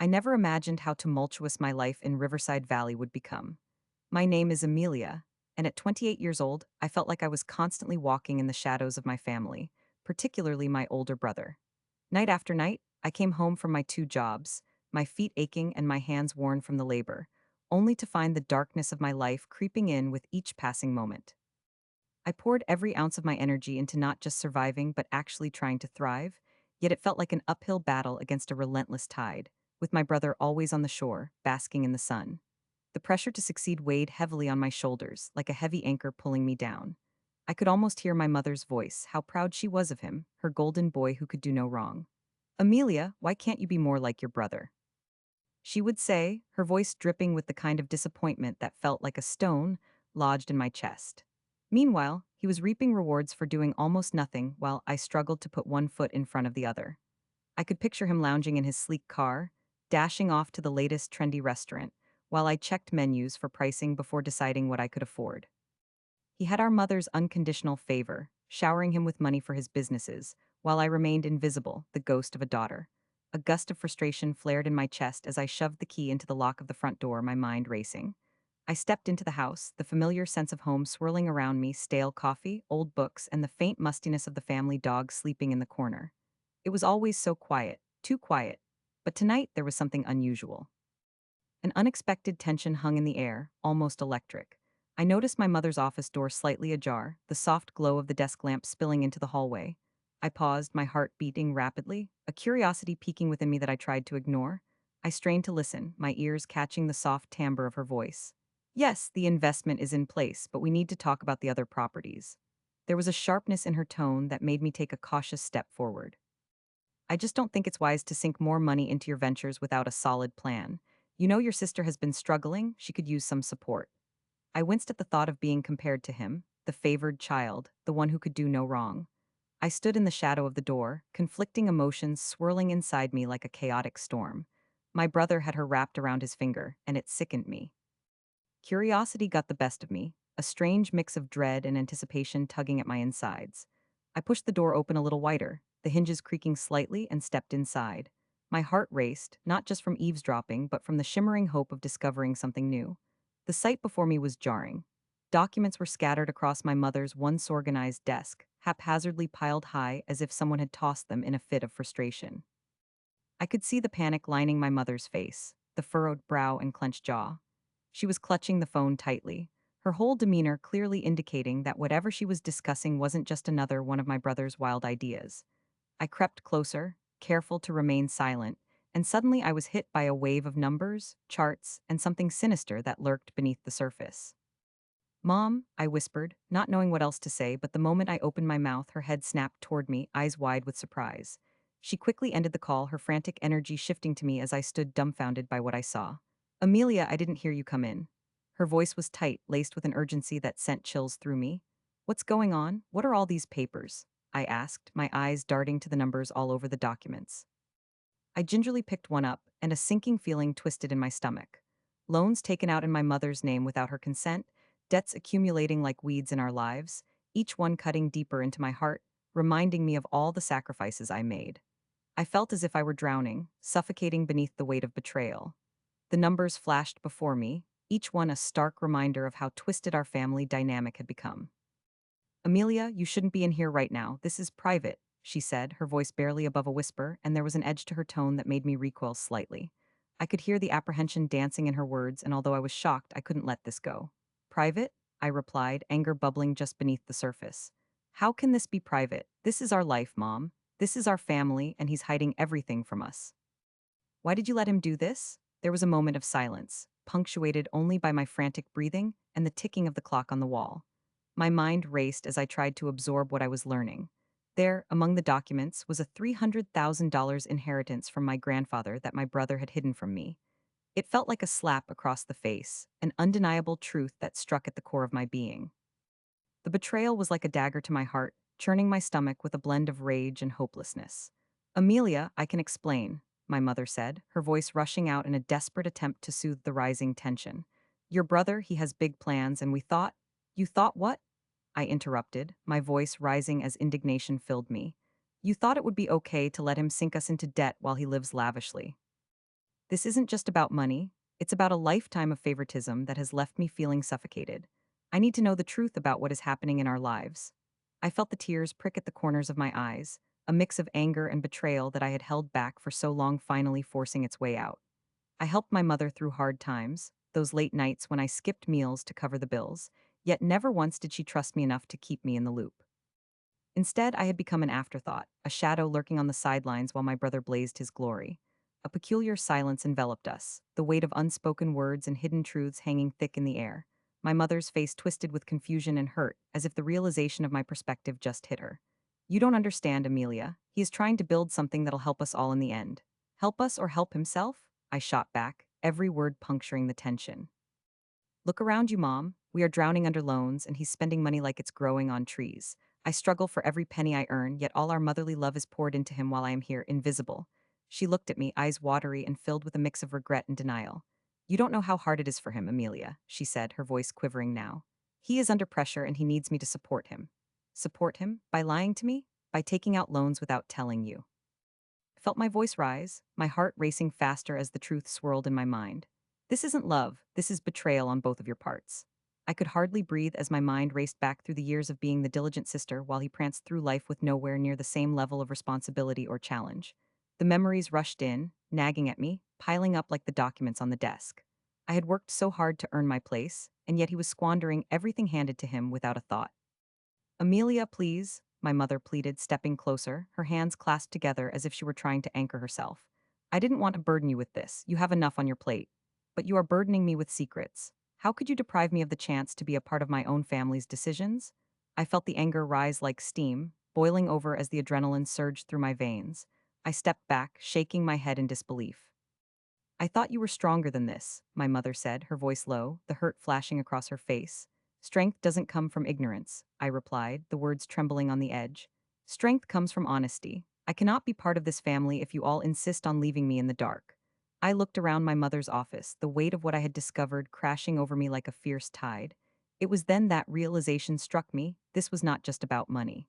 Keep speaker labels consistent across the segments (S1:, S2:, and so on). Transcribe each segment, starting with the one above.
S1: I never imagined how tumultuous my life in Riverside Valley would become. My name is Amelia, and at 28 years old, I felt like I was constantly walking in the shadows of my family, particularly my older brother. Night after night, I came home from my two jobs, my feet aching and my hands worn from the labor, only to find the darkness of my life creeping in with each passing moment. I poured every ounce of my energy into not just surviving but actually trying to thrive, yet it felt like an uphill battle against a relentless tide, with my brother always on the shore, basking in the sun. The pressure to succeed weighed heavily on my shoulders, like a heavy anchor pulling me down. I could almost hear my mother's voice, how proud she was of him, her golden boy who could do no wrong. Amelia, why can't you be more like your brother? She would say, her voice dripping with the kind of disappointment that felt like a stone lodged in my chest. Meanwhile, he was reaping rewards for doing almost nothing while I struggled to put one foot in front of the other. I could picture him lounging in his sleek car, dashing off to the latest trendy restaurant, while I checked menus for pricing before deciding what I could afford. He had our mother's unconditional favor, showering him with money for his businesses, while I remained invisible, the ghost of a daughter. A gust of frustration flared in my chest as I shoved the key into the lock of the front door, my mind racing. I stepped into the house, the familiar sense of home swirling around me, stale coffee, old books, and the faint mustiness of the family dog sleeping in the corner. It was always so quiet, too quiet. But tonight there was something unusual. An unexpected tension hung in the air, almost electric. I noticed my mother's office door slightly ajar, the soft glow of the desk lamp spilling into the hallway. I paused, my heart beating rapidly, a curiosity peaking within me that I tried to ignore. I strained to listen, my ears catching the soft timbre of her voice. Yes, the investment is in place, but we need to talk about the other properties. There was a sharpness in her tone that made me take a cautious step forward. I just don't think it's wise to sink more money into your ventures without a solid plan. You know your sister has been struggling, she could use some support. I winced at the thought of being compared to him, the favored child, the one who could do no wrong. I stood in the shadow of the door, conflicting emotions swirling inside me like a chaotic storm. My brother had her wrapped around his finger, and it sickened me. Curiosity got the best of me, a strange mix of dread and anticipation tugging at my insides. I pushed the door open a little wider, the hinges creaking slightly, and stepped inside. My heart raced, not just from eavesdropping, but from the shimmering hope of discovering something new. The sight before me was jarring. Documents were scattered across my mother's once organized desk, haphazardly piled high as if someone had tossed them in a fit of frustration. I could see the panic lining my mother's face, the furrowed brow and clenched jaw. She was clutching the phone tightly, her whole demeanor clearly indicating that whatever she was discussing wasn't just another one of my brother's wild ideas. I crept closer, careful to remain silent, and suddenly I was hit by a wave of numbers, charts, and something sinister that lurked beneath the surface. Mom, I whispered, not knowing what else to say, but the moment I opened my mouth, her head snapped toward me, eyes wide with surprise. She quickly ended the call, her frantic energy shifting to me as I stood dumbfounded by what I saw. Amelia, I didn't hear you come in. Her voice was tight, laced with an urgency that sent chills through me. What's going on? What are all these papers? I asked, my eyes darting to the numbers all over the documents. I gingerly picked one up, and a sinking feeling twisted in my stomach. Loans taken out in my mother's name without her consent, debts accumulating like weeds in our lives, each one cutting deeper into my heart, reminding me of all the sacrifices I made. I felt as if I were drowning, suffocating beneath the weight of betrayal. The numbers flashed before me, each one a stark reminder of how twisted our family dynamic had become. Amelia, you shouldn't be in here right now. This is private, she said, her voice barely above a whisper, and there was an edge to her tone that made me recoil slightly. I could hear the apprehension dancing in her words, and although I was shocked, I couldn't let this go. Private? I replied, anger bubbling just beneath the surface. How can this be private? This is our life, Mom. This is our family, and he's hiding everything from us. Why did you let him do this? There was a moment of silence, punctuated only by my frantic breathing and the ticking of the clock on the wall. My mind raced as I tried to absorb what I was learning. There, among the documents, was a $300,000 inheritance from my grandfather that my brother had hidden from me. It felt like a slap across the face, an undeniable truth that struck at the core of my being. The betrayal was like a dagger to my heart, churning my stomach with a blend of rage and hopelessness. Amelia, I can explain, my mother said, her voice rushing out in a desperate attempt to soothe the rising tension. Your brother, he has big plans, and we thought. You thought what? I interrupted, my voice rising as indignation filled me. You thought it would be okay to let him sink us into debt while he lives lavishly. This isn't just about money, it's about a lifetime of favoritism that has left me feeling suffocated. I need to know the truth about what is happening in our lives. I felt the tears prick at the corners of my eyes, a mix of anger and betrayal that I had held back for so long finally forcing its way out. I helped my mother through hard times, those late nights when I skipped meals to cover the bills, yet never once did she trust me enough to keep me in the loop. Instead, I had become an afterthought, a shadow lurking on the sidelines while my brother blazed his glory. A peculiar silence enveloped us, the weight of unspoken words and hidden truths hanging thick in the air. My mother's face twisted with confusion and hurt, as if the realization of my perspective just hit her. You don't understand, Amelia. He is trying to build something that'll help us all in the end. Help us or help himself? I shot back, every word puncturing the tension. Look around you, Mom. We are drowning under loans, and he's spending money like it's growing on trees. I struggle for every penny I earn, yet all our motherly love is poured into him while I am here, invisible. She looked at me, eyes watery and filled with a mix of regret and denial. You don't know how hard it is for him, Amelia, she said, her voice quivering now. He is under pressure and he needs me to support him. Support him? By lying to me? By taking out loans without telling you? Felt my voice rise, my heart racing faster as the truth swirled in my mind. This isn't love, this is betrayal on both of your parts. I could hardly breathe as my mind raced back through the years of being the diligent sister while he pranced through life with nowhere near the same level of responsibility or challenge. The memories rushed in, nagging at me, piling up like the documents on the desk. I had worked so hard to earn my place, and yet he was squandering everything handed to him without a thought. Amelia, please, my mother pleaded, stepping closer, her hands clasped together as if she were trying to anchor herself. I didn't want to burden you with this. You have enough on your plate. But you are burdening me with secrets. How could you deprive me of the chance to be a part of my own family's decisions? I felt the anger rise like steam, boiling over as the adrenaline surged through my veins. I stepped back, shaking my head in disbelief. I thought you were stronger than this, my mother said, her voice low, the hurt flashing across her face. Strength doesn't come from ignorance, I replied, the words trembling on the edge. Strength comes from honesty. I cannot be part of this family if you all insist on leaving me in the dark. I looked around my mother's office, the weight of what I had discovered crashing over me like a fierce tide. It was then that realization struck me, this was not just about money.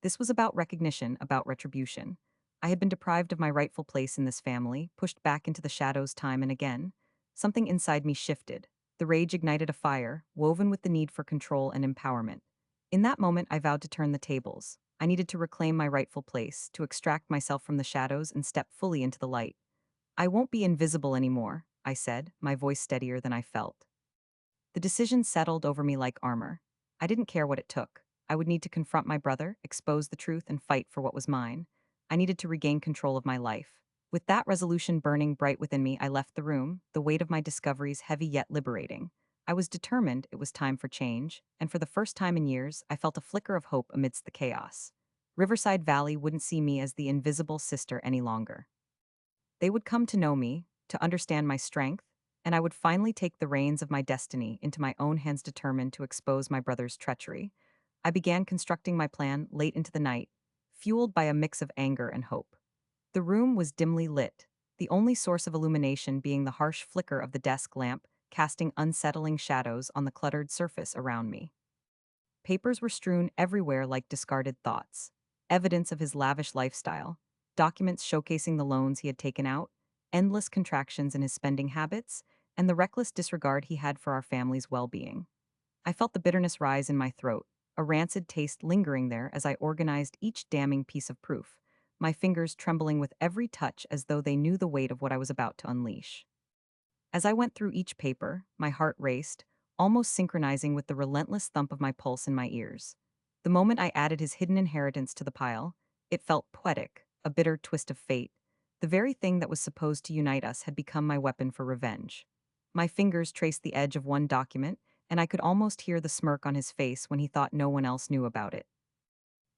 S1: This was about recognition, about retribution. I had been deprived of my rightful place in this family, pushed back into the shadows time and again. Something inside me shifted. The rage ignited a fire, woven with the need for control and empowerment. In that moment, I vowed to turn the tables. I needed to reclaim my rightful place, to extract myself from the shadows and step fully into the light. I won't be invisible anymore, I said, my voice steadier than I felt. The decision settled over me like armor. I didn't care what it took. I would need to confront my brother, expose the truth, and fight for what was mine. I needed to regain control of my life. With that resolution burning bright within me, I left the room, the weight of my discoveries heavy yet liberating. I was determined it was time for change, and for the first time in years, I felt a flicker of hope amidst the chaos. Riverside Valley wouldn't see me as the invisible sister any longer. They would come to know me, to understand my strength, and I would finally take the reins of my destiny into my own hands, determined to expose my brother's treachery. I began constructing my plan late into the night, fueled by a mix of anger and hope. The room was dimly lit, the only source of illumination being the harsh flicker of the desk lamp, casting unsettling shadows on the cluttered surface around me. Papers were strewn everywhere like discarded thoughts, evidence of his lavish lifestyle, documents showcasing the loans he had taken out, endless contractions in his spending habits, and the reckless disregard he had for our family's well-being. I felt the bitterness rise in my throat, a rancid taste lingering there as I organized each damning piece of proof, my fingers trembling with every touch as though they knew the weight of what I was about to unleash. As I went through each paper, my heart raced, almost synchronizing with the relentless thump of my pulse in my ears. The moment I added his hidden inheritance to the pile, it felt poetic, a bitter twist of fate. The very thing that was supposed to unite us had become my weapon for revenge. My fingers traced the edge of one document, and I could almost hear the smirk on his face when he thought no one else knew about it.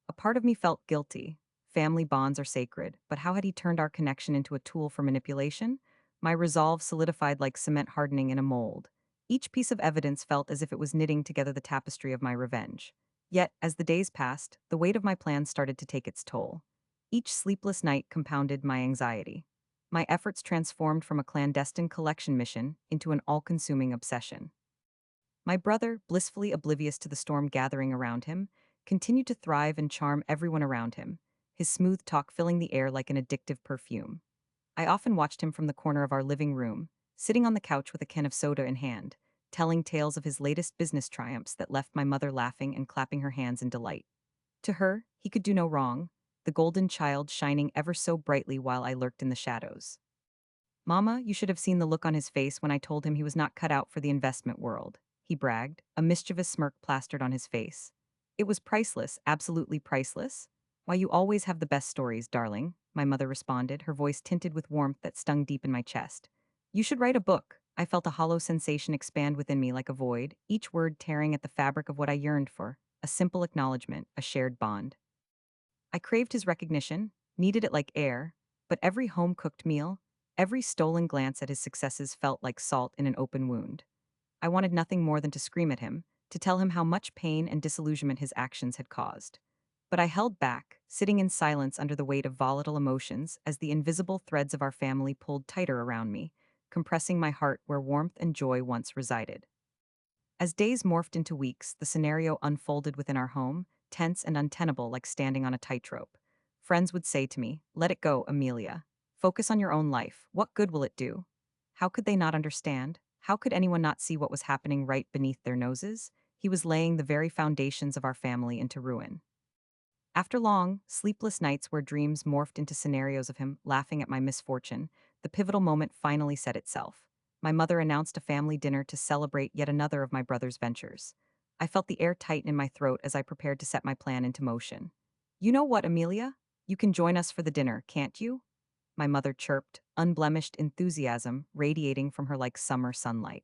S1: A part of me felt guilty. Family bonds are sacred, but how had he turned our connection into a tool for manipulation? My resolve solidified like cement hardening in a mold. Each piece of evidence felt as if it was knitting together the tapestry of my revenge. Yet, as the days passed, the weight of my plans started to take its toll. Each sleepless night compounded my anxiety. My efforts transformed from a clandestine collection mission into an all-consuming obsession. My brother, blissfully oblivious to the storm gathering around him, continued to thrive and charm everyone around him, his smooth talk filling the air like an addictive perfume. I often watched him from the corner of our living room, sitting on the couch with a can of soda in hand, telling tales of his latest business triumphs that left my mother laughing and clapping her hands in delight. To her, he could do no wrong, the golden child shining ever so brightly while I lurked in the shadows. Mama, you should have seen the look on his face when I told him he was not cut out for the investment world, he bragged, a mischievous smirk plastered on his face. It was priceless, absolutely priceless. Why, you always have the best stories, darling, my mother responded, her voice tinted with warmth that stung deep in my chest. You should write a book. I felt a hollow sensation expand within me like a void, each word tearing at the fabric of what I yearned for, a simple acknowledgement, a shared bond. I craved his recognition, needed it like air, but every home cooked meal, every stolen glance at his successes felt like salt in an open wound. I wanted nothing more than to scream at him, to tell him how much pain and disillusionment his actions had caused. But I held back, sitting in silence under the weight of volatile emotions as the invisible threads of our family pulled tighter around me, compressing my heart where warmth and joy once resided. As days morphed into weeks, the scenario unfolded within our home, tense and untenable like standing on a tightrope. Friends would say to me, "Let it go, Amelia. Focus on your own life. What good will it do?" How could they not understand? How could anyone not see what was happening right beneath their noses? He was laying the very foundations of our family into ruin. After long, sleepless nights where dreams morphed into scenarios of him laughing at my misfortune, the pivotal moment finally set itself. My mother announced a family dinner to celebrate yet another of my brother's ventures. I felt the air tighten in my throat as I prepared to set my plan into motion. "You know what, Amelia? You can join us for the dinner, can't you?" My mother chirped, unblemished enthusiasm radiating from her like summer sunlight.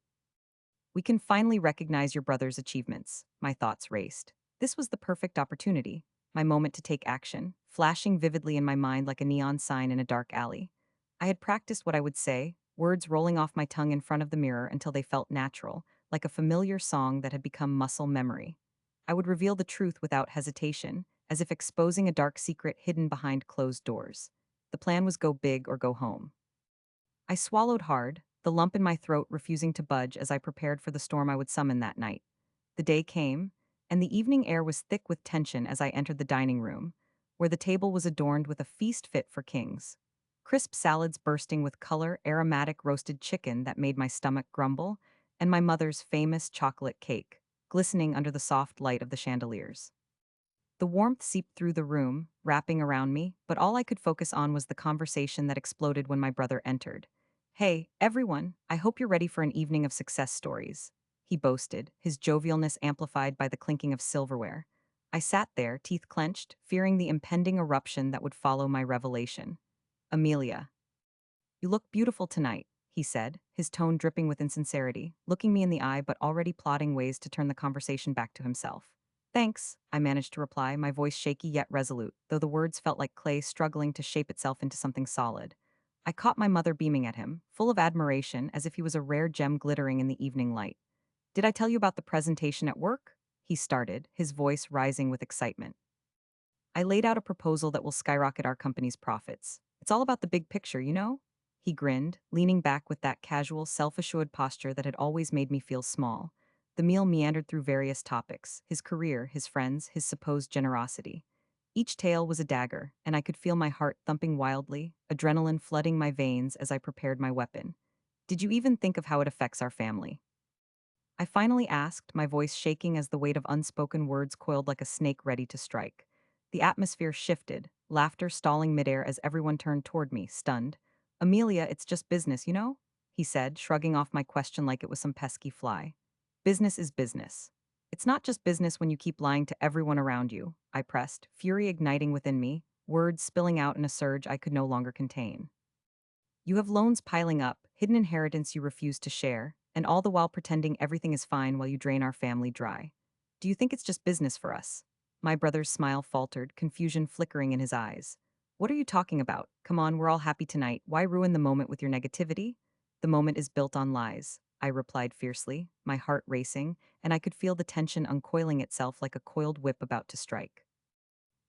S1: "We can finally recognize your brother's achievements," my thoughts raced. This was the perfect opportunity, my moment to take action, flashing vividly in my mind like a neon sign in a dark alley. I had practiced what I would say, words rolling off my tongue in front of the mirror until they felt natural, like a familiar song that had become muscle memory. I would reveal the truth without hesitation, as if exposing a dark secret hidden behind closed doors. The plan was go big or go home. I swallowed hard, the lump in my throat refusing to budge as I prepared for the storm I would summon that night. The day came, and the evening air was thick with tension as I entered the dining room, where the table was adorned with a feast fit for kings. Crisp salads bursting with color, aromatic roasted chicken that made my stomach grumble, and my mother's famous chocolate cake, glistening under the soft light of the chandeliers. The warmth seeped through the room, wrapping around me, but all I could focus on was the conversation that exploded when my brother entered. "Hey, everyone, I hope you're ready for an evening of success stories," he boasted, his jovialness amplified by the clinking of silverware. I sat there, teeth clenched, fearing the impending eruption that would follow my revelation. "Amelia, you look beautiful tonight," he said, his tone dripping with insincerity, looking me in the eye but already plotting ways to turn the conversation back to himself. "Thanks," I managed to reply, my voice shaky yet resolute, though the words felt like clay struggling to shape itself into something solid. I caught my mother beaming at him, full of admiration, as if he was a rare gem glittering in the evening light. "Did I tell you about the presentation at work?" he started, his voice rising with excitement. "I laid out a proposal that will skyrocket our company's profits. It's all about the big picture, you know?" He grinned, leaning back with that casual, self-assured posture that had always made me feel small. The meal meandered through various topics: his career, his friends, his supposed generosity. Each tale was a dagger, and I could feel my heart thumping wildly, adrenaline flooding my veins as I prepared my weapon. "Did you even think of how it affects our family?" I finally asked, my voice shaking as the weight of unspoken words coiled like a snake ready to strike. The atmosphere shifted, laughter stalling midair as everyone turned toward me, stunned. "Amelia, it's just business, you know?" he said, shrugging off my question like it was some pesky fly. "Business is business. It's not just business when you keep lying to everyone around you," I pressed, fury igniting within me, words spilling out in a surge I could no longer contain. "You have loans piling up, hidden inheritance you refuse to share, and all the while pretending everything is fine while you drain our family dry. Do you think it's just business for us?" My brother's smile faltered, confusion flickering in his eyes. "What are you talking about? Come on, we're all happy tonight. Why ruin the moment with your negativity?" "The moment is built on lies," I replied fiercely, my heart racing, and I could feel the tension uncoiling itself like a coiled whip about to strike.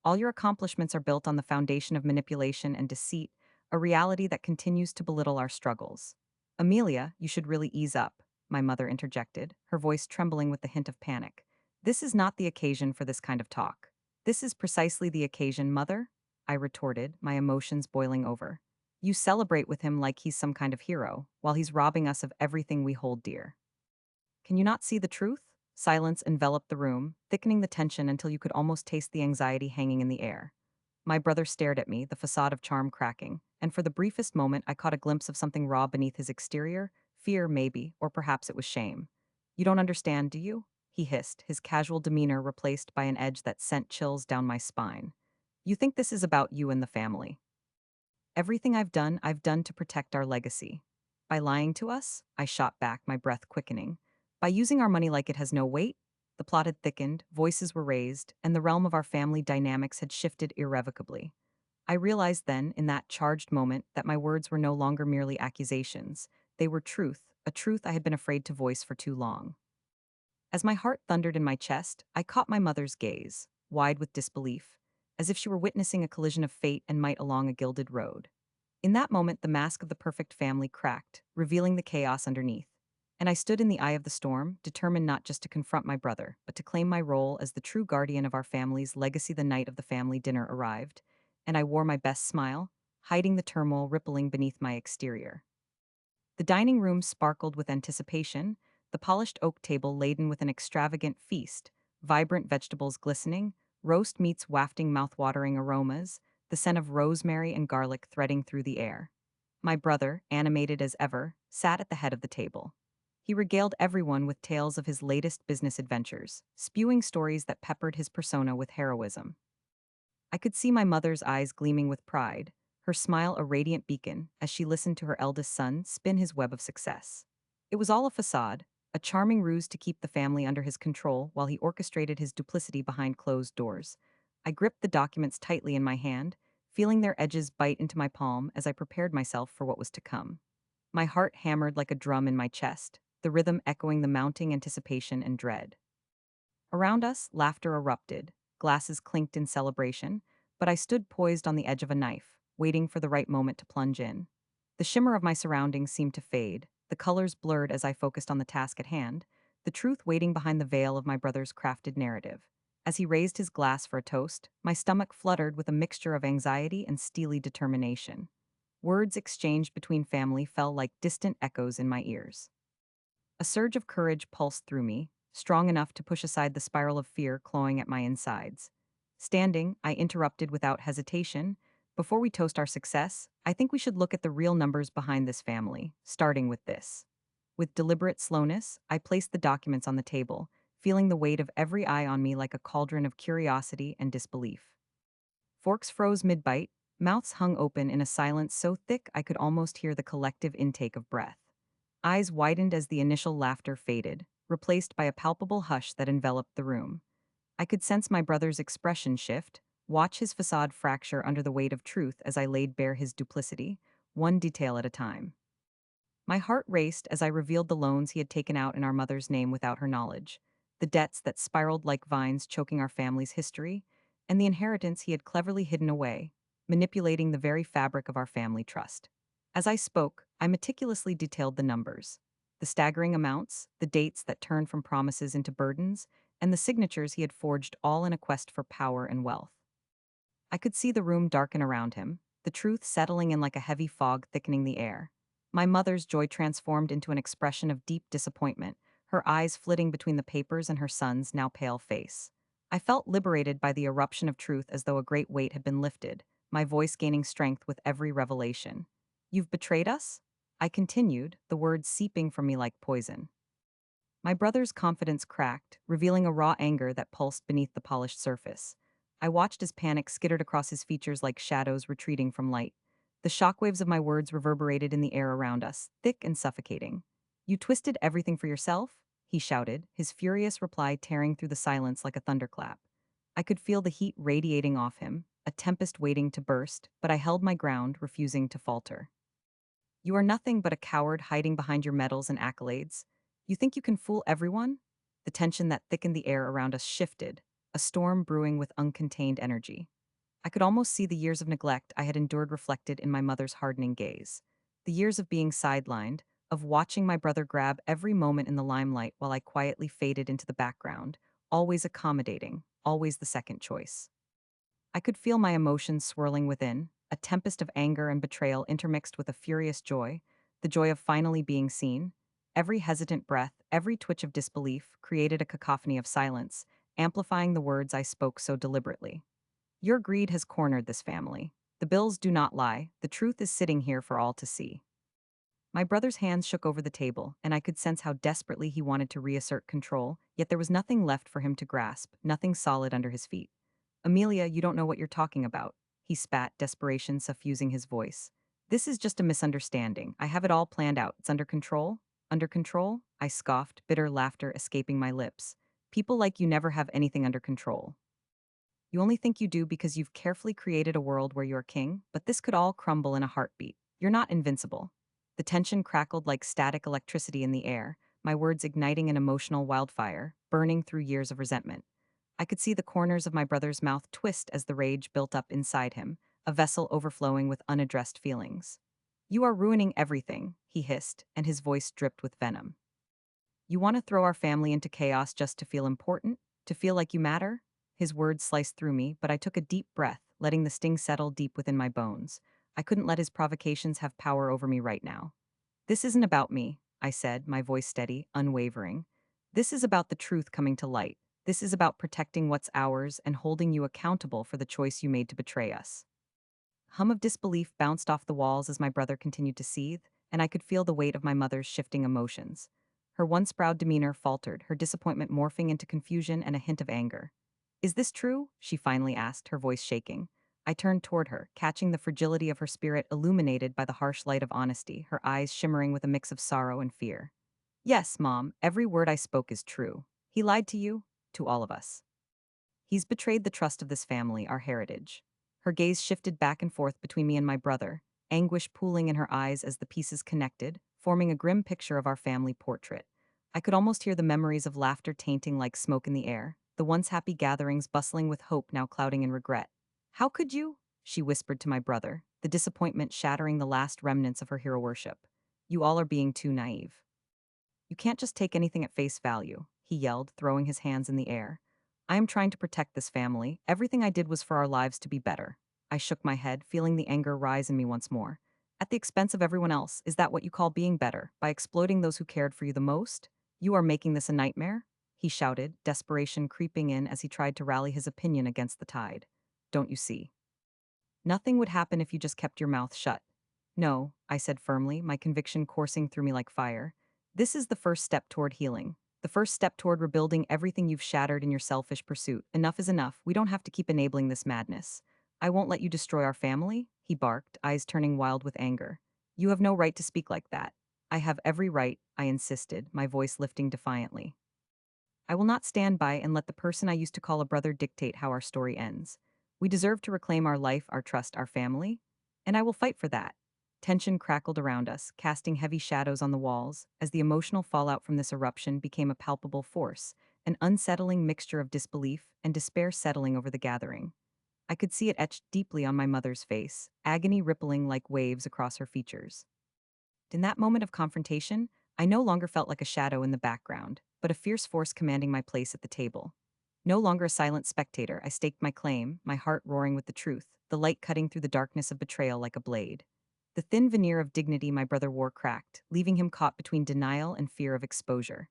S1: "All your accomplishments are built on the foundation of manipulation and deceit, a reality that continues to belittle our struggles." "Amelia, you should really ease up," my mother interjected, her voice trembling with the hint of panic. "This is not the occasion for this kind of talk." "This is precisely the occasion, mother," I retorted, my emotions boiling over. You celebrate with him like he's some kind of hero, while he's robbing us of everything we hold dear. Can you not see the truth? Silence enveloped the room, thickening the tension until you could almost taste the anxiety hanging in the air. My brother stared at me, the facade of charm cracking, and for the briefest moment I caught a glimpse of something raw beneath his exterior, fear maybe, or perhaps it was shame. You don't understand, do you? He hissed, his casual demeanor replaced by an edge that sent chills down my spine. You think this is about you and the family. Everything I've done to protect our legacy. By lying to us, I shot back, my breath quickening. By using our money like it has no weight, the plot had thickened, voices were raised, and the realm of our family dynamics had shifted irrevocably. I realized then, in that charged moment, that my words were no longer merely accusations. They were truth, a truth I had been afraid to voice for too long. As my heart thundered in my chest, I caught my mother's gaze, wide with disbelief, as if she were witnessing a collision of fate and might along a gilded road. In that moment, the mask of the perfect family cracked, revealing the chaos underneath. And I stood in the eye of the storm, determined not just to confront my brother, but to claim my role as the true guardian of our family's legacy. The night of the family dinner arrived, and I wore my best smile, hiding the turmoil rippling beneath my exterior. The dining room sparkled with anticipation, the polished oak table laden with an extravagant feast, vibrant vegetables glistening, roast meats wafting mouth-watering aromas, the scent of rosemary and garlic threading through the air. My brother, animated as ever, sat at the head of the table. He regaled everyone with tales of his latest business adventures, spewing stories that peppered his persona with heroism. I could see my mother's eyes gleaming with pride, her smile a radiant beacon as she listened to her eldest son spin his web of success. It was all a facade, a charming ruse to keep the family under his control while he orchestrated his duplicity behind closed doors. I gripped the documents tightly in my hand, feeling their edges bite into my palm as I prepared myself for what was to come. My heart hammered like a drum in my chest, the rhythm echoing the mounting anticipation and dread. Around us, laughter erupted, glasses clinked in celebration, but I stood poised on the edge of a knife, waiting for the right moment to plunge in. The shimmer of my surroundings seemed to fade, the colors blurred as I focused on the task at hand, the truth waiting behind the veil of my brother's crafted narrative. As he raised his glass for a toast, my stomach fluttered with a mixture of anxiety and steely determination. Words exchanged between family fell like distant echoes in my ears. A surge of courage pulsed through me, strong enough to push aside the spiral of fear clawing at my insides. Standing, I interrupted without hesitation. Before we toast our success, I think we should look at the real numbers behind this family, starting with this. With deliberate slowness, I placed the documents on the table, feeling the weight of every eye on me like a cauldron of curiosity and disbelief. Forks froze mid-bite, mouths hung open in a silence so thick I could almost hear the collective intake of breath. Eyes widened as the initial laughter faded, replaced by a palpable hush that enveloped the room. I could sense my brother's expression shift, watch his facade fracture under the weight of truth as I laid bare his duplicity, one detail at a time. My heart raced as I revealed the loans he had taken out in our mother's name without her knowledge, the debts that spiraled like vines choking our family's history, and the inheritance he had cleverly hidden away, manipulating the very fabric of our family trust. As I spoke, I meticulously detailed the numbers, the staggering amounts, the dates that turned from promises into burdens, and the signatures he had forged all in a quest for power and wealth. I could see the room darken around him, the truth settling in like a heavy fog thickening the air. My mother's joy transformed into an expression of deep disappointment, her eyes flitting between the papers and her son's now pale face. I felt liberated by the eruption of truth as though a great weight had been lifted, my voice gaining strength with every revelation. You've betrayed us? I continued, the words seeping from me like poison. My brother's confidence cracked, revealing a raw anger that pulsed beneath the polished surface. I watched as panic skittered across his features like shadows retreating from light. The shockwaves of my words reverberated in the air around us, thick and suffocating. You twisted everything for yourself? He shouted, his furious reply tearing through the silence like a thunderclap. I could feel the heat radiating off him, a tempest waiting to burst, but I held my ground, refusing to falter. You are nothing but a coward hiding behind your medals and accolades. You think you can fool everyone? The tension that thickened the air around us shifted, a storm brewing with uncontained energy. I could almost see the years of neglect I had endured reflected in my mother's hardening gaze. The years of being sidelined, of watching my brother grab every moment in the limelight while I quietly faded into the background, always accommodating, always the second choice. I could feel my emotions swirling within, a tempest of anger and betrayal intermixed with a furious joy, the joy of finally being seen. Every hesitant breath, every twitch of disbelief created a cacophony of silence, amplifying the words I spoke so deliberately. Your greed has cornered this family. The bills do not lie. The truth is sitting here for all to see. My brother's hands shook over the table, and I could sense how desperately he wanted to reassert control, yet there was nothing left for him to grasp, nothing solid under his feet. Amelia, you don't know what you're talking about, he spat, desperation suffusing his voice. This is just a misunderstanding. I have it all planned out. It's under control? Under control? I scoffed, bitter laughter escaping my lips. People like you never have anything under control. You only think you do because you've carefully created a world where you're king, but this could all crumble in a heartbeat. You're not invincible. The tension crackled like static electricity in the air, my words igniting an emotional wildfire, burning through years of resentment. I could see the corners of my brother's mouth twist as the rage built up inside him, a vessel overflowing with unaddressed feelings. You are ruining everything, he hissed, and his voice dripped with venom. You want to throw our family into chaos just to feel important? To feel like you matter? His words sliced through me, but I took a deep breath, letting the sting settle deep within my bones. I couldn't let his provocations have power over me right now. This isn't about me, I said, my voice steady, unwavering. This is about the truth coming to light. This is about protecting what's ours and holding you accountable for the choice you made to betray us. Hum of disbelief bounced off the walls as my brother continued to seethe, and I could feel the weight of my mother's shifting emotions. Her once proud demeanor faltered, her disappointment morphing into confusion and a hint of anger. Is this true? She finally asked, her voice shaking. I turned toward her, catching the fragility of her spirit illuminated by the harsh light of honesty, her eyes shimmering with a mix of sorrow and fear. Yes, Mom, every word I spoke is true. He lied to you, to all of us. He's betrayed the trust of this family, our heritage. Her gaze shifted back and forth between me and my brother, anguish pooling in her eyes as the pieces connected, forming a grim picture of our family portrait. I could almost hear the memories of laughter tainting like smoke in the air, the once happy gatherings bustling with hope now clouding in regret. How could you? She whispered to my brother, the disappointment shattering the last remnants of her hero worship. You all are being too naive. You can't just take anything at face value, he yelled, throwing his hands in the air. I am trying to protect this family. Everything I did was for our lives to be better. I shook my head, feeling the anger rise in me once more. At the expense of everyone else, is that what you call being better? By exploiting those who cared for you the most? You are making this a nightmare? He shouted, desperation creeping in as he tried to rally his opinion against the tide. Don't you see? Nothing would happen if you just kept your mouth shut. No, I said firmly, my conviction coursing through me like fire. This is the first step toward healing. The first step toward rebuilding everything you've shattered in your selfish pursuit. Enough is enough. We don't have to keep enabling this madness. I won't let you destroy our family, he barked, eyes turning wild with anger. You have no right to speak like that. I have every right, I insisted, my voice lifting defiantly. I will not stand by and let the person I used to call a brother dictate how our story ends. We deserve to reclaim our life, our trust, our family, and I will fight for that. Tension crackled around us, casting heavy shadows on the walls, as the emotional fallout from this eruption became a palpable force, an unsettling mixture of disbelief and despair settling over the gathering. I could see it etched deeply on my mother's face, agony rippling like waves across her features. In that moment of confrontation, I no longer felt like a shadow in the background, but a fierce force commanding my place at the table. No longer a silent spectator, I staked my claim, my heart roaring with the truth, the light cutting through the darkness of betrayal like a blade. The thin veneer of dignity my brother wore cracked, leaving him caught between denial and fear of exposure.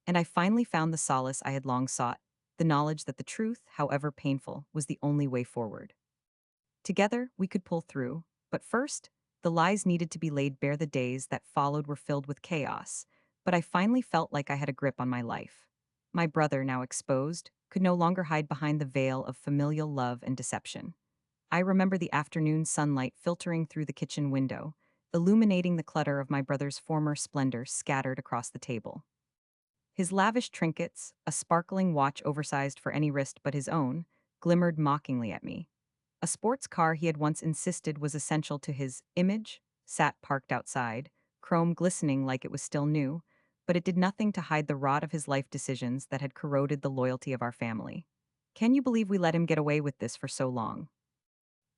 S1: And I finally found the solace I had long sought, the knowledge that the truth, however painful, was the only way forward. Together, we could pull through, but first, the lies needed to be laid bare. The days that followed were filled with chaos, but I finally felt like I had a grip on my life. My brother, now exposed, could no longer hide behind the veil of familial love and deception. I remember the afternoon sunlight filtering through the kitchen window, illuminating the clutter of my brother's former splendor scattered across the table. His lavish trinkets, a sparkling watch oversized for any wrist but his own, glimmered mockingly at me. A sports car he had once insisted was essential to his image sat parked outside, chrome glistening like it was still new, but it did nothing to hide the rot of his life decisions that had corroded the loyalty of our family. Can you believe we let him get away with this for so long?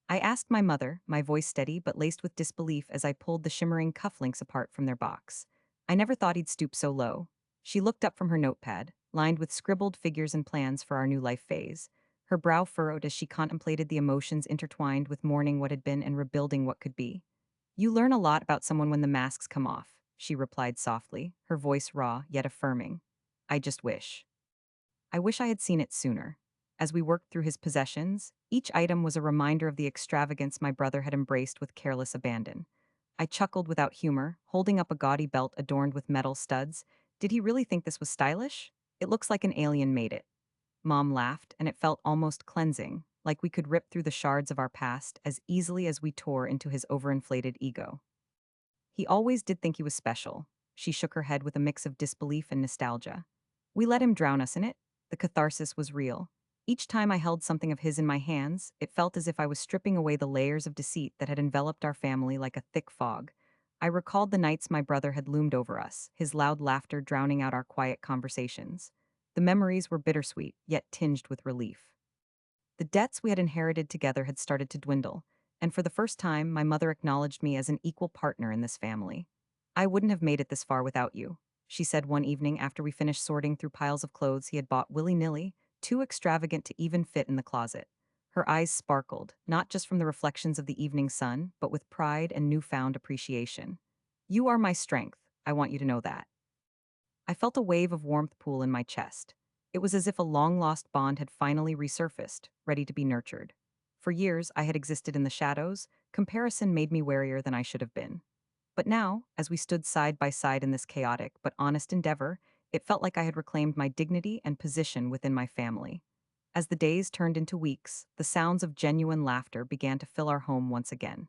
S1: I asked my mother, my voice steady but laced with disbelief as I pulled the shimmering cufflinks apart from their box. I never thought he'd stoop so low. She looked up from her notepad, lined with scribbled figures and plans for our new life phase. Her brow furrowed as she contemplated the emotions intertwined with mourning what had been and rebuilding what could be. You learn a lot about someone when the masks come off, she replied softly, her voice raw yet affirming. I just wish. I wish I had seen it sooner. As we worked through his possessions, each item was a reminder of the extravagance my brother had embraced with careless abandon. I chuckled without humor, holding up a gaudy belt adorned with metal studs. Did he really think this was stylish? It looks like an alien made it. Mom laughed, and it felt almost cleansing, like we could rip through the shards of our past as easily as we tore into his overinflated ego. He always did think he was special. She shook her head with a mix of disbelief and nostalgia. We let him drown us in it. The catharsis was real. Each time I held something of his in my hands, it felt as if I was stripping away the layers of deceit that had enveloped our family like a thick fog. I recalled the nights my brother had loomed over us, his loud laughter drowning out our quiet conversations. The memories were bittersweet, yet tinged with relief. The debts we had inherited together had started to dwindle, and for the first time, my mother acknowledged me as an equal partner in this family. I wouldn't have made it this far without you, she said one evening after we finished sorting through piles of clothes he had bought willy-nilly, too extravagant to even fit in the closet. Her eyes sparkled, not just from the reflections of the evening sun, but with pride and newfound appreciation. You are my strength, I want you to know that. I felt a wave of warmth pool in my chest. It was as if a long-lost bond had finally resurfaced, ready to be nurtured. For years, I had existed in the shadows. Comparison made me warier than I should have been. But now, as we stood side by side in this chaotic but honest endeavor, it felt like I had reclaimed my dignity and position within my family. As the days turned into weeks, the sounds of genuine laughter began to fill our home once again.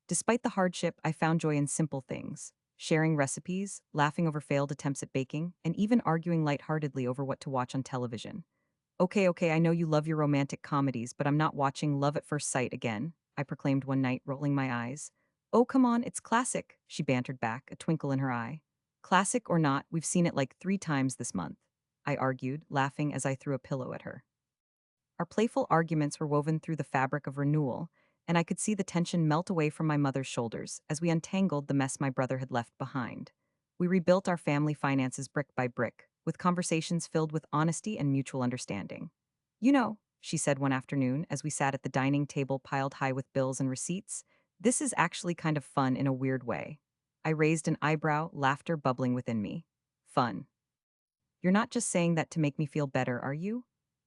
S1: Despite the hardship, I found joy in simple things, sharing recipes, laughing over failed attempts at baking, and even arguing lightheartedly over what to watch on television. Okay, I know you love your romantic comedies, but I'm not watching Love at First Sight again, I proclaimed one night, rolling my eyes. Oh, come on, it's classic, she bantered back, a twinkle in her eye. Classic or not, we've seen it like 3 times this month, I argued, laughing as I threw a pillow at her. Our playful arguments were woven through the fabric of renewal, and I could see the tension melt away from my mother's shoulders as we untangled the mess my brother had left behind. We rebuilt our family finances brick by brick, with conversations filled with honesty and mutual understanding. You know, she said one afternoon as we sat at the dining table piled high with bills and receipts, this is actually kind of fun in a weird way. I raised an eyebrow, laughter bubbling within me. Fun. You're not just saying that to make me feel better, are you?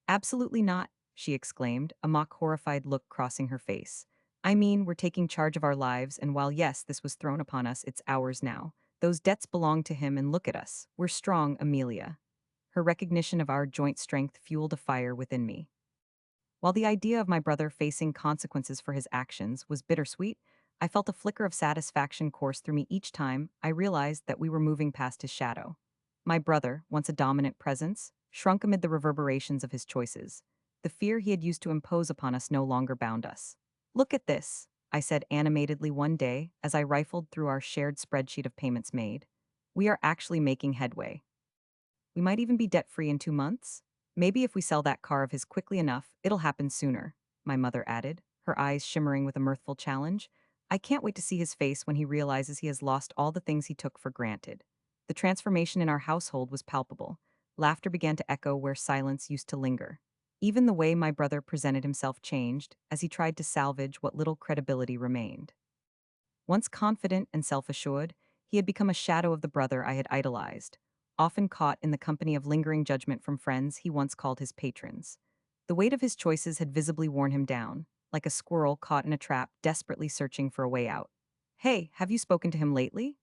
S1: Absolutely not, she exclaimed, a mock horrified look crossing her face. I mean, we're taking charge of our lives, and while yes, this was thrown upon us, it's ours now. Those debts belong to him, and look at us. We're strong, Amelia. Her recognition of our joint strength fueled a fire within me. While the idea of my brother facing consequences for his actions was bittersweet, I felt a flicker of satisfaction course through me each time I realized that we were moving past his shadow. My brother, once a dominant presence, shrunk amid the reverberations of his choices. The fear he had used to impose upon us no longer bound us. Look at this, I said animatedly one day as I rifled through our shared spreadsheet of payments made. We are actually making headway. We might even be debt-free in 2 months. Maybe if we sell that car of his quickly enough, it'll happen sooner, my mother added, her eyes shimmering with a mirthful challenge. I can't wait to see his face when he realizes he has lost all the things he took for granted. The transformation in our household was palpable. Laughter began to echo where silence used to linger. Even the way my brother presented himself changed as he tried to salvage what little credibility remained. Once confident and self-assured, he had become a shadow of the brother I had idolized, often caught in the company of lingering judgment from friends he once called his patrons. The weight of his choices had visibly worn him down, like a squirrel caught in a trap desperately searching for a way out. Hey, have you spoken to him lately?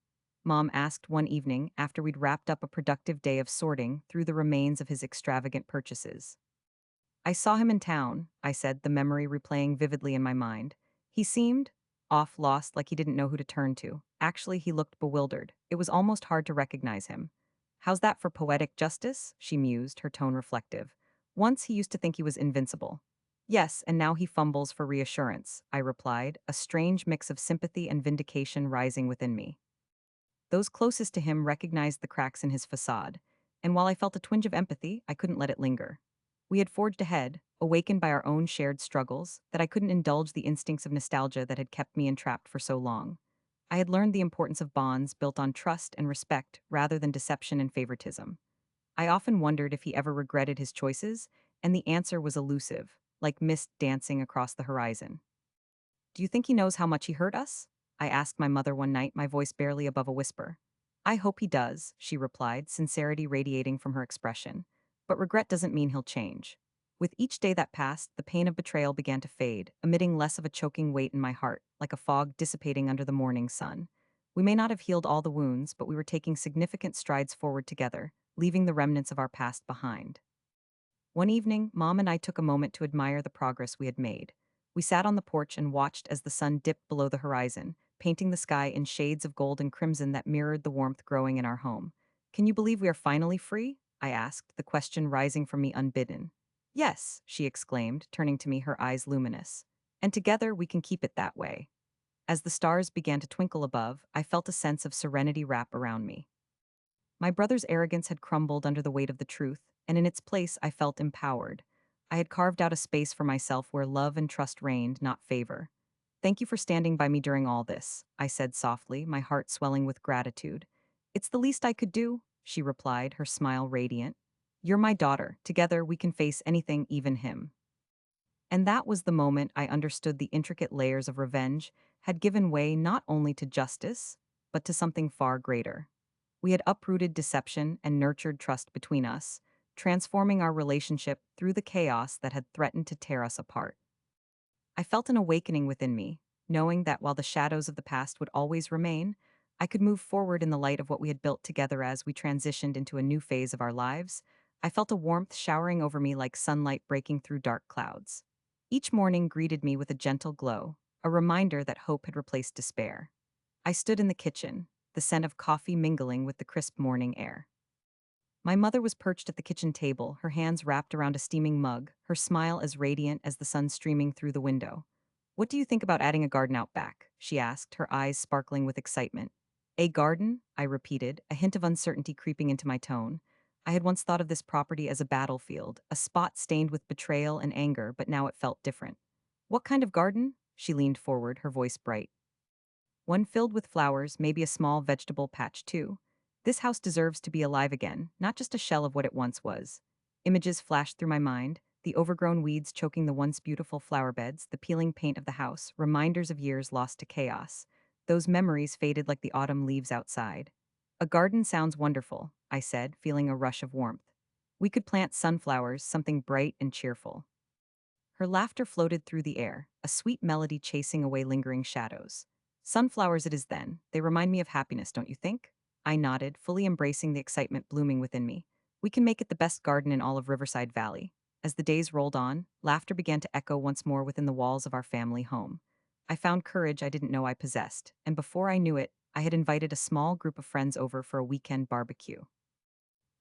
S1: Mom asked one evening after we'd wrapped up a productive day of sorting through the remains of his extravagant purchases. I saw him in town, I said, the memory replaying vividly in my mind. He seemed off lost, like he didn't know who to turn to. Actually, he looked bewildered. It was almost hard to recognize him. How's that for poetic justice? She mused, her tone reflective. Once he used to think he was invincible. Yes, and now he fumbles for reassurance, I replied, a strange mix of sympathy and vindication rising within me. Those closest to him recognized the cracks in his facade, and while I felt a twinge of empathy, I couldn't let it linger. We had forged ahead, awakened by our own shared struggles, that I couldn't indulge the instincts of nostalgia that had kept me entrapped for so long. I had learned the importance of bonds built on trust and respect rather than deception and favoritism. I often wondered if he ever regretted his choices, And the answer was elusive, like mist dancing across the horizon. Do you think he knows how much he hurt us? I asked my mother one night, my voice barely above a whisper. I hope he does, she replied, sincerity radiating from her expression. But regret doesn't mean he'll change. With each day that passed, the pain of betrayal began to fade, emitting less of a choking weight in my heart, like a fog dissipating under the morning sun. We may not have healed all the wounds, but we were taking significant strides forward together, leaving the remnants of our past behind. One evening, Mom and I took a moment to admire the progress we had made. We sat on the porch and watched as the sun dipped below the horizon, painting the sky in shades of gold and crimson that mirrored the warmth growing in our home. Can you believe we are finally free? I asked, the question rising from me unbidden. Yes, she exclaimed, turning to me, her eyes luminous. And together we can keep it that way. As the stars began to twinkle above, I felt a sense of serenity wrap around me. My brother's arrogance had crumbled under the weight of the truth, and in its place I felt empowered. I had carved out a space for myself where love and trust reigned, not favor. Thank you for standing by me during all this, I said softly, my heart swelling with gratitude. It's the least I could do, she replied, her smile radiant. You're my daughter. Together we can face anything, even him. And that was the moment I understood the intricate layers of revenge had given way not only to justice, but to something far greater. We had uprooted deception and nurtured trust between us, transforming our relationship through the chaos that had threatened to tear us apart. I felt an awakening within me, knowing that while the shadows of the past would always remain, I could move forward in the light of what we had built together as we transitioned into a new phase of our lives. I felt a warmth showering over me like sunlight breaking through dark clouds. Each morning greeted me with a gentle glow, a reminder that hope had replaced despair. I stood in the kitchen, the scent of coffee mingling with the crisp morning air. My mother was perched at the kitchen table, her hands wrapped around a steaming mug, her smile as radiant as the sun streaming through the window. What do you think about adding a garden out back? She asked, her eyes sparkling with excitement. A garden? I repeated, a hint of uncertainty creeping into my tone. I had once thought of this property as a battlefield, a spot stained with betrayal and anger, but now it felt different. What kind of garden? She leaned forward, her voice bright. One filled with flowers, maybe a small vegetable patch too. This house deserves to be alive again, not just a shell of what it once was. Images flashed through my mind, the overgrown weeds choking the once beautiful flower beds, the peeling paint of the house, reminders of years lost to chaos. Those memories faded like the autumn leaves outside. A garden sounds wonderful, I said, feeling a rush of warmth. We could plant sunflowers, something bright and cheerful. Her laughter floated through the air, a sweet melody chasing away lingering shadows. Sunflowers it is then. They remind me of happiness, don't you think? I nodded, fully embracing the excitement blooming within me. We can make it the best garden in all of Riverside Valley. As the days rolled on, laughter began to echo once more within the walls of our family home. I found courage I didn't know I possessed, and before I knew it, I had invited a small group of friends over for a weekend barbecue.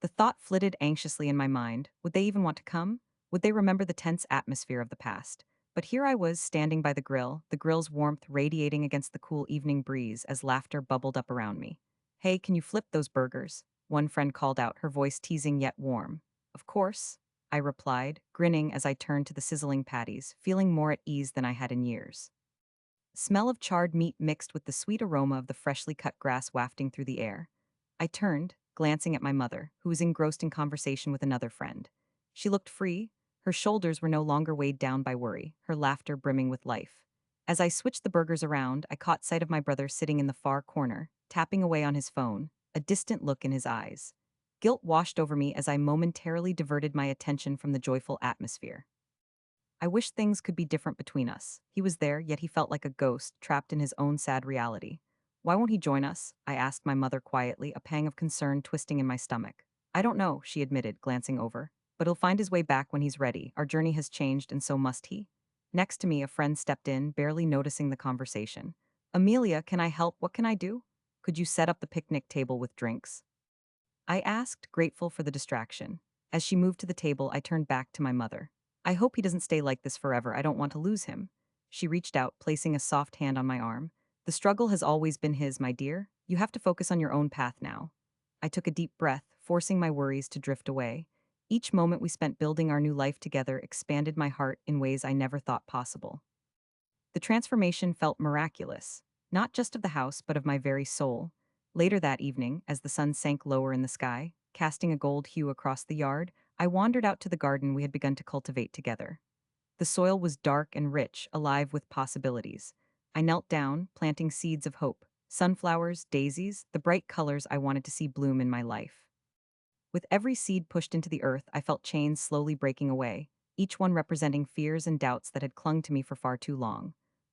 S1: The thought flitted anxiously in my mind. Would they even want to come? Would they remember the tense atmosphere of the past? But here I was, standing by the grill's warmth radiating against the cool evening breeze as laughter bubbled up around me. Hey, can you flip those burgers? One friend called out, her voice teasing yet warm. Of course, I replied, grinning as I turned to the sizzling patties, feeling more at ease than I had in years. Smell of charred meat mixed with the sweet aroma of the freshly cut grass wafting through the air. I turned, glancing at my mother, who was engrossed in conversation with another friend. She looked free, her shoulders were no longer weighed down by worry, her laughter brimming with life. As I switched the burgers around, I caught sight of my brother sitting in the far corner, tapping away on his phone, a distant look in his eyes. Guilt washed over me as I momentarily diverted my attention from the joyful atmosphere. I wish things could be different between us. He was there, yet he felt like a ghost, trapped in his own sad reality. Why won't he join us? I asked my mother quietly, a pang of concern twisting in my stomach. I don't know, she admitted, glancing over. But he'll find his way back when he's ready. Our journey has changed, and so must he. Next to me, a friend stepped in, barely noticing the conversation. Amelia, can I help? What can I do? Could you set up the picnic table with drinks? I asked, grateful for the distraction. As she moved to the table, I turned back to my mother. I hope he doesn't stay like this forever. I don't want to lose him. She reached out, placing a soft hand on my arm. The struggle has always been his, my dear. You have to focus on your own path now. I took a deep breath, forcing my worries to drift away. Each moment we spent building our new life together expanded my heart in ways I never thought possible. The transformation felt miraculous, not just of the house, but of my very soul. Later that evening, as the sun sank lower in the sky, casting a gold hue across the yard, I wandered out to the garden we had begun to cultivate together. The soil was dark and rich, alive with possibilities. I knelt down, planting seeds of hope, sunflowers, daisies, the bright colors I wanted to see bloom in my life. With every seed pushed into the earth, I felt chains slowly breaking away, each one representing fears and doubts that had clung to me for far too long.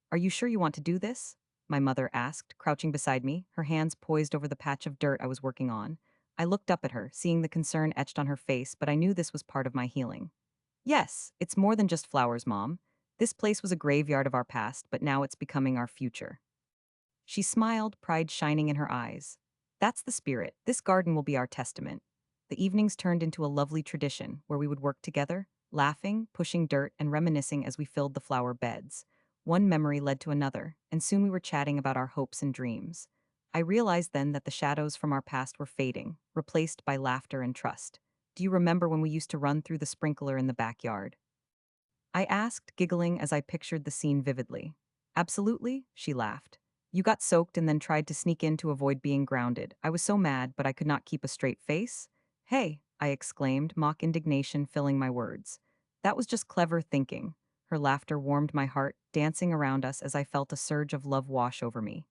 S1: Are you sure you want to do this? My mother asked, crouching beside me, her hands poised over the patch of dirt I was working on. I looked up at her, seeing the concern etched on her face, but I knew this was part of my healing. Yes, it's more than just flowers, Mom. This place was a graveyard of our past, but now it's becoming our future. She smiled, pride shining in her eyes. That's the spirit. This garden will be our testament. The evenings turned into a lovely tradition where we would work together, laughing, pushing dirt, and reminiscing as we filled the flower beds. One memory led to another, and soon we were chatting about our hopes and dreams. I realized then that the shadows from our past were fading, replaced by laughter and trust. Do you remember when we used to run through the sprinkler in the backyard? I asked, giggling as I pictured the scene vividly. Absolutely, she laughed. You got soaked and then tried to sneak in to avoid being grounded. I was so mad, but I could not keep a straight face. Hey, I exclaimed, mock indignation filling my words. That was just clever thinking. Her laughter warmed my heart, dancing around us as I felt a surge of love wash over me.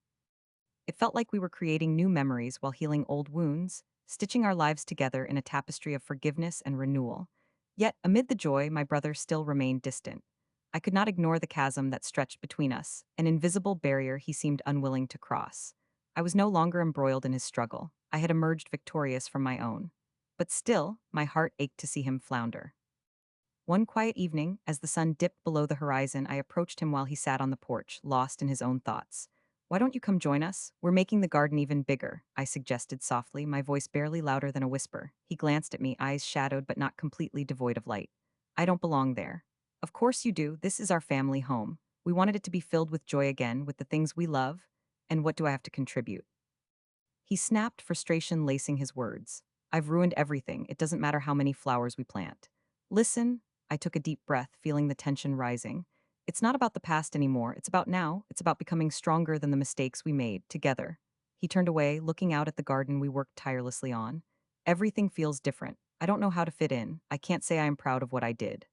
S1: It felt like we were creating new memories while healing old wounds, stitching our lives together in a tapestry of forgiveness and renewal. Yet, amid the joy, my brother still remained distant. I could not ignore the chasm that stretched between us, an invisible barrier he seemed unwilling to cross. I was no longer embroiled in his struggle. I had emerged victorious from my own. But still, my heart ached to see him flounder. One quiet evening, as the sun dipped below the horizon, I approached him while he sat on the porch, lost in his own thoughts. Why don't you come join us? We're making the garden even bigger, I suggested softly, my voice barely louder than a whisper. He glanced at me, eyes shadowed but not completely devoid of light. I don't belong there. Of course you do. This is our family home. We wanted it to be filled with joy again, with the things we love. And what do I have to contribute? He snapped, frustration lacing his words. I've ruined everything. It doesn't matter how many flowers we plant. Listen, I took a deep breath, feeling the tension rising. It's not about the past anymore. It's about now. It's about becoming stronger than the mistakes we made together. He turned away, looking out at the garden we worked tirelessly on. Everything feels different. I don't know how to fit in. I can't say I am proud of what I did.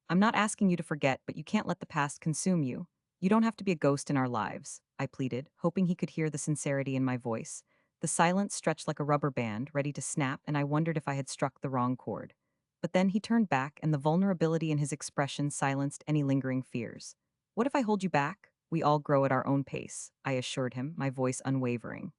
S1: I'm not asking you to forget, but you can't let the past consume you. You don't have to be a ghost in our lives, I pleaded, hoping he could hear the sincerity in my voice. The silence stretched like a rubber band, ready to snap, and I wondered if I had struck the wrong chord. But then he turned back, and the vulnerability in his expression silenced any lingering fears. What if I hold you back? We all grow at our own pace, I assured him, my voice unwavering.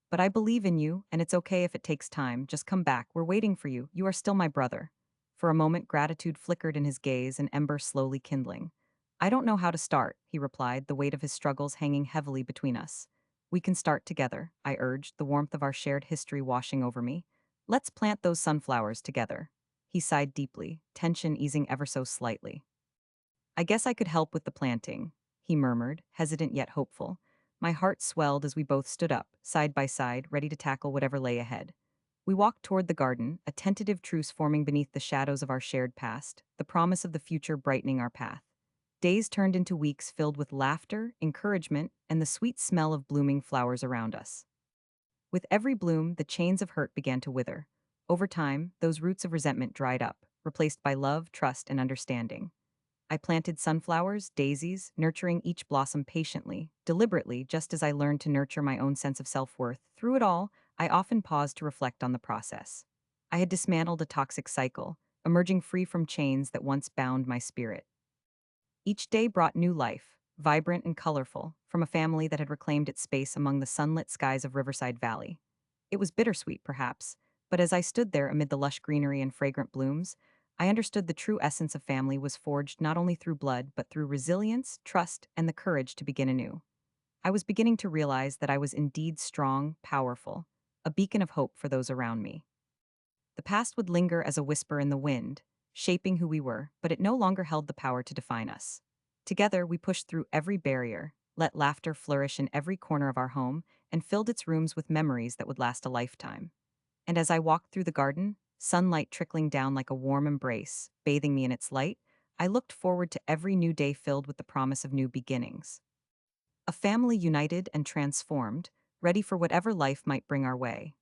S1: But I believe in you, and it's okay if it takes time. Just come back. We're waiting for you. You are still my brother. For a moment, gratitude flickered in his gaze, an ember slowly kindling. I don't know how to start, he replied, the weight of his struggles hanging heavily between us. We can start together, I urged, the warmth of our shared history washing over me. Let's plant those sunflowers together. He sighed deeply, tension easing ever so slightly. I guess I could help with the planting, he murmured, hesitant yet hopeful. My heart swelled as we both stood up, side by side, ready to tackle whatever lay ahead. We walked toward the garden, a tentative truce forming beneath the shadows of our shared past, the promise of the future brightening our path. Days turned into weeks filled with laughter, encouragement, and the sweet smell of blooming flowers around us. With every bloom, the chains of hurt began to wither. Over time, those roots of resentment dried up, replaced by love, trust, and understanding. I planted sunflowers, daisies, nurturing each blossom patiently, deliberately, just as I learned to nurture my own sense of self-worth. Through it all, I often paused to reflect on the process. I had dismantled a toxic cycle, emerging free from chains that once bound my spirit. Each day brought new life, vibrant and colorful, from a family that had reclaimed its space among the sunlit skies of Riverside Valley. It was bittersweet, perhaps, but as I stood there amid the lush greenery and fragrant blooms, I understood the true essence of family was forged not only through blood, but through resilience, trust, and the courage to begin anew. I was beginning to realize that I was indeed strong, powerful, a beacon of hope for those around me. The past would linger as a whisper in the wind, shaping who we were, but it no longer held the power to define us. Together, we pushed through every barrier, let laughter flourish in every corner of our home, and filled its rooms with memories that would last a lifetime. And as I walked through the garden, sunlight trickling down like a warm embrace, bathing me in its light, I looked forward to every new day filled with the promise of new beginnings. A family united and transformed, ready for whatever life might bring our way.